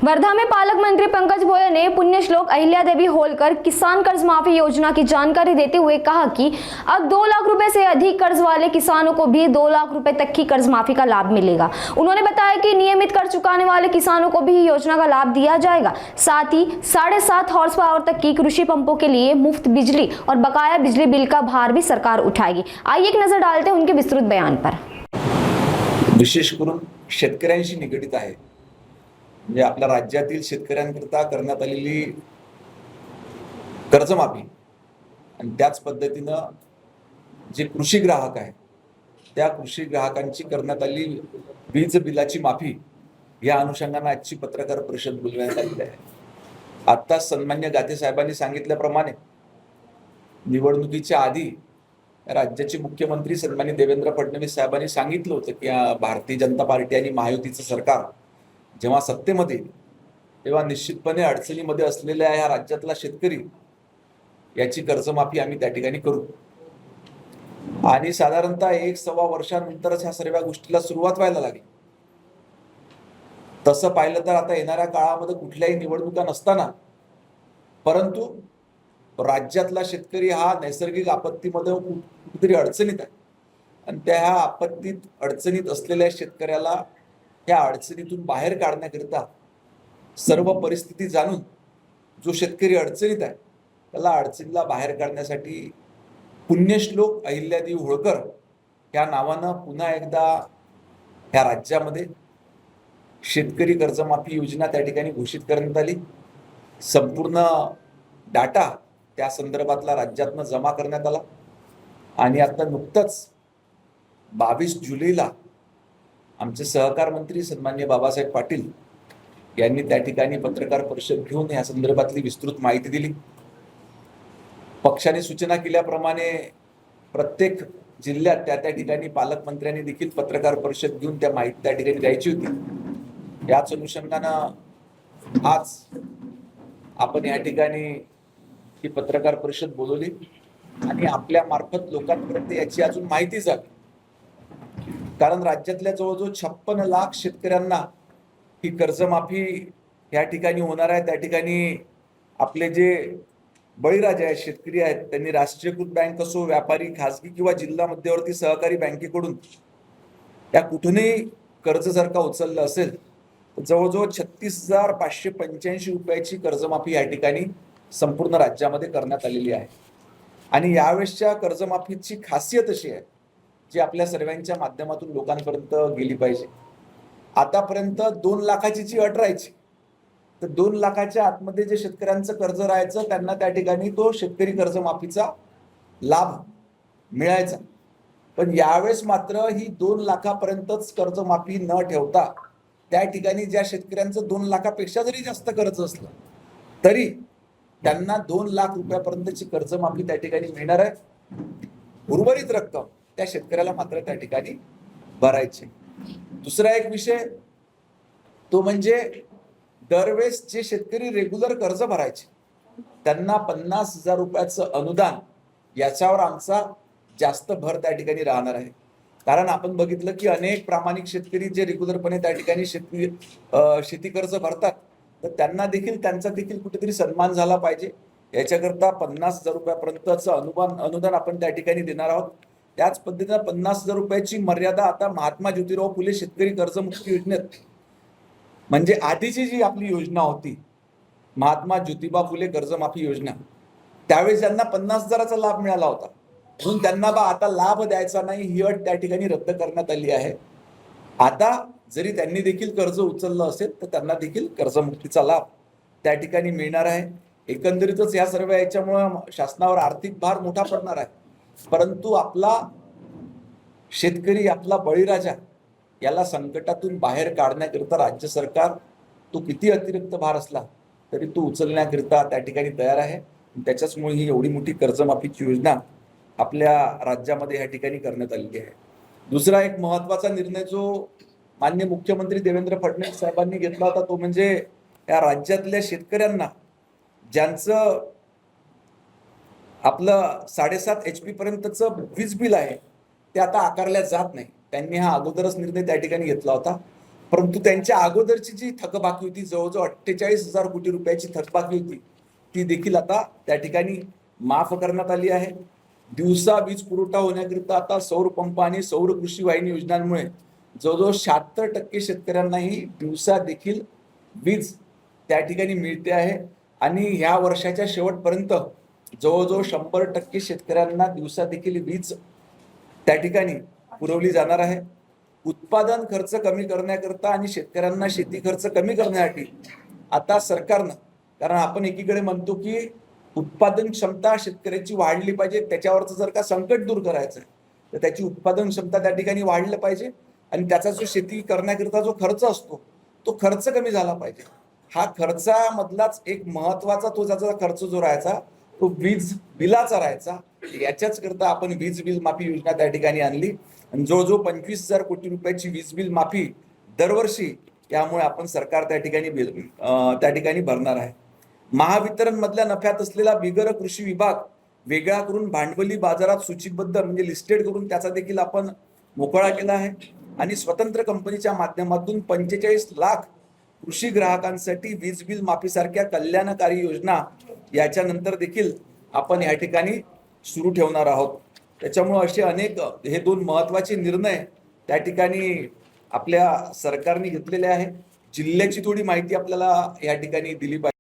वर्धा में पालक मंत्री पंकज भोयर ने पुण्य श्लोक अहिल्या देवी होलकर किसान कर्ज माफी योजना की जानकारी देते हुए कहा कि अब 2 लाख रुपए से अधिक कर्ज वाले किसानों को भी 2 लाख रुपए तक की कर्ज माफी का लाभ मिलेगा। उन्होंने बताया कि नियमित कर चुकाने वाले किसानों को भी योजना का लाभ दिया जाएगा। साथ ही 7.5 हॉर्स पावर तक की कृषि पंपों के लिए मुफ्त बिजली और बकाया बिजली बिल का भार भी सरकार उठाएगी। आइए एक नजर डालते हैं उनके विस्तृत बयान पर। विशेष करून शेतकऱ्यांशी निगडित आहे। म्हणजे आपल्या राज्यातील शेतकऱ्यांकरता करण्यात आलेली कर्जमाफी आणि त्याच पद्धतीनं जे कृषी ग्राहक आहे त्या कृषी ग्राहकांची करण्यात आली वीज बिलाची माफी या अनुषंगाने आजची पत्रकार परिषद बोलवण्यात आली आहे। आता सन्मान्य गाते साहेबांनी सांगितल्याप्रमाणे निवडणुकीच्या आधी राज्याचे मुख्यमंत्री सन्माननीय देवेंद्र फडणवीस साहेबांनी सांगितलं होतं की भारतीय जनता पार्टी आणि महायुतीचं सरकार जेव्हा सत्तेमध्ये तेव्हा निश्चितपणे अडचणीमध्ये असलेल्या या राज्यातला शेतकरी याची कर्जमाफी आम्ही त्या ठिकाणी करू। आणि साधारणतः 1-1.25 वर्षानंतरच ह्या सर्व गोष्टीला सुरुवात व्हायला लागली। तसं पाहिलं तर आता येणाऱ्या काळामध्ये कुठल्याही निवडणुका नसताना परंतु राज्यातला शेतकरी हा नैसर्गिक आपत्तीमध्ये कुठेतरी अडचणीत आहे आणि त्या आपत्तीत अडचणीत असलेल्या शेतकऱ्याला त्या अडचणीतून बाहेर काढण्याकरिता सर्व परिस्थिती जाणून जो शेतकरी अडचणीत आहे त्याला अडचणीला बाहेर काढण्यासाठी पुण्यश्लोक अहिल्यादेवी होळकर या नावानं पुन्हा एकदा या राज्यामध्ये शेतकरी कर्जमाफी योजना त्या ठिकाणी घोषित करण्यात आली। संपूर्ण डाटा त्या संदर्भातला राज्यातनं जमा करण्यात आला आणि आता नुकतंच 22 जुलैला आमचे सहकार मंत्री सन्माननीय बाबासाहेब पाटील यांनी त्या ठिकाणी पत्रकार परिषद घेऊन या संदर्भातली विस्तृत माहिती दिली। पक्षाने सूचना केल्याप्रमाणे प्रत्येक जिल्ह्यात त्या ठिकाणी पालकमंत्र्यांनी देखील पत्रकार परिषद घेऊन त्या माहिती त्या ठिकाणी द्यायची होती। याच अनुषंगानं आज आपण या ठिकाणी ही पत्रकार परिषद बोलवली आणि आपल्या मार्फत लोकांपर्यंत याची अजून माहिती जावी। कारण राज्यातल्या जवळजवळ 56 लाख शेतकऱ्यांना ही कर्जमाफी या ठिकाणी होणार आहे। त्या ठिकाणी आपले जे बळीराजे आहेत शेतकरी आहेत त्यांनी राष्ट्रीयकृत बँक असो व्यापारी खासगी किंवा जिल्हा मध्यवर्ती सहकारी बँकेकडून त्या कुठूनही कर्ज जर का उचललं असेल तर जवळजवळ 36,585 रुपयाची कर्जमाफी या ठिकाणी संपूर्ण राज्यामध्ये करण्यात आलेली आहे। आणि यावेळेसच्या कर्जमाफीची खासियत अशी आहे जी आपल्या सर्वांच्या माध्यमातून लोकांपर्यंत गेली पाहिजे। आतापर्यंत 2 लाखाची जी अट राहायची तर 2 लाखाच्या आतमध्ये जे शेतकऱ्यांचं कर्ज राहायचं त्यांना त्या ठिकाणी तो शेतकरी कर्जमाफीचा लाभ मिळायचा। पण यावेळेस मात्र ही 2 लाखापर्यंतच कर्जमाफी न ठेवता त्या ठिकाणी ज्या शेतकऱ्यांचं 2 लाखापेक्षा जरी जास्त कर्ज असलं तरी त्यांना 2 लाख रुपयापर्यंतची कर्जमाफी त्या ठिकाणी मिळणार आहे। उर्वरित रक्कम त्या शेतकऱ्याला मात्र त्या ठिकाणी भरायची। दुसरा एक विषय तो म्हणजे दरवेळेस जे शेतकरी रेग्युलर कर्ज भरायचे त्यांना 50,000 रुपयाचं अनुदान याच्यावर आमचा जास्त भर त्या ठिकाणी राहणार आहे। कारण आपण बघितलं की अनेक प्रामाणिक शेतकरी जे रेग्युलरपणे त्या ठिकाणी शेती कर्ज भरतात तर त्यांना देखील त्यांचा देखील कुठेतरी सन्मान झाला पाहिजे याच्याकरता 50,000 रुपयापर्यंतचं अनुदान आपण त्या ठिकाणी देणार आहोत। त्याच पद्धतीने 50,000 रुपयाची मर्यादा आता महात्मा ज्योतिराव फुले शेतकरी कर्जमुक्ती योजनेत म्हणजे आधीची जी आपली योजना होती महात्मा ज्योतिबा फुले कर्जमाफी योजना त्यावेळेस त्यांना 50,000चा लाभ मिळाला होता म्हणून त्यांना आता लाभ द्यायचा नाही ही अट त्या ठिकाणी रद्द करण्यात आली आहे। आता जरी त्यांनी देखील कर्ज उचललं असेल तर त्यांना देखील कर्जमुक्तीचा लाभ त्या ठिकाणी मिळणार आहे। एकंदरीतच या सर्व याच्यामुळे शासनावर आर्थिक भार मोठा पडणार आहे परंतु आपला शेतकरी आपला बळीराजा याला संकटातून बाहेर काढण्याकरिता राज्य सरकार तो किती अतिरिक्त भार असला तरी तो उचलण्याकरिता त्या ठिकाणी तयार आहे। त्याच्याचमुळे ही एवढी मोठी कर्जमाफीची योजना आपल्या राज्यामध्ये या ठिकाणी करण्यात आलेली आहे। दुसरा एक महत्त्वाचा निर्णय जो माननीय मुख्यमंत्री देवेंद्र फडणवीस साहेबांनी घेतला होता तो म्हणजे या राज्यातल्या शेतकऱ्यांना ज्यांचं आपलं 7.5 HP पर्यंतचं वीज बिल आहे ते आता आकारल्या जात नाही। त्यांनी हा अगोदरच निर्णय त्या ठिकाणी घेतला होता परंतु त्यांच्या अगोदरची जी थकबाकी होती, जवळजवळ 48,000 कोटी रुपयाची थकबाकी होती, ती देखील आता त्या ठिकाणी माफ करण्यात आली आहे. दिवसा वीज पुरवठा होण्याकरिता आता सौर पंप आणि सौर कृषी वाहिनी योजनांमुळे जवळजवळ 76% शेतकऱ्यांनाही दिवसा देखील वीज त्या ठिकाणी मिळते आहे. आणि ह्या वर्षाच्या शेवटपर्यंत जवळजवळ 100% शेतकऱ्यांना दिवसा देखील वीज त्या ठिकाणी पुरवली जाणार आहे. उत्पादन खर्च कमी करण्याकरता आणि शेतकऱ्यांना शेती खर्च कमी करण्यासाठी आता सरकारनं, कारण आपण एकीकडे म्हणतो की उत्पादन क्षमता शेतकऱ्याची वाढली पाहिजे, त्याच्यावरचं जर का संकट दूर करायचं तर त्याची उत्पादन क्षमता त्या ठिकाणी वाढली पाहिजे आणि त्याचा जो शेती करण्याकरिता जो खर्च असतो तो खर्च कमी झाला पाहिजे. हा खर्चामधलाच एक महत्वाचा तो ज्याचा खर्च जो राहायचा तो वीज बिलाचा राहायचा. याच्याच करता आपण वीज बिल माफी योजना त्या ठिकाणी आणली आणि जवळजवळ 25,000 कोटी रुपयाची वीज बिल माफी दरवर्षी यामुळे आपण सरकार त्या ठिकाणी भरणार आहे. महावितरण मधल्या नफ्यात असलेला बिगर कृषी विभाग वेगळा करून भांडवली बाजारात सूचीबद्ध म्हणजे लिस्टेड करून त्याचा देखील आपण मोकळा केला आहे. आणि स्वतंत्र कंपनीच्या माध्यमातून 45 लाख कृषी ग्राहकांसाठी वीज बिल माफी सारख्या कल्याणकारी योजना याच्यानंतर देखील आपण या ठिकाणी सुरू ठेवणार आहोत. त्याच्यामुळे असे अनेक हे दोन महत्वाचे निर्णय त्या ठिकाणी आपल्या सरकारने घेतलेले आहे. जिल्ह्याची थोडी माहिती आपल्याला या ठिकाणी दिली पाहिजे.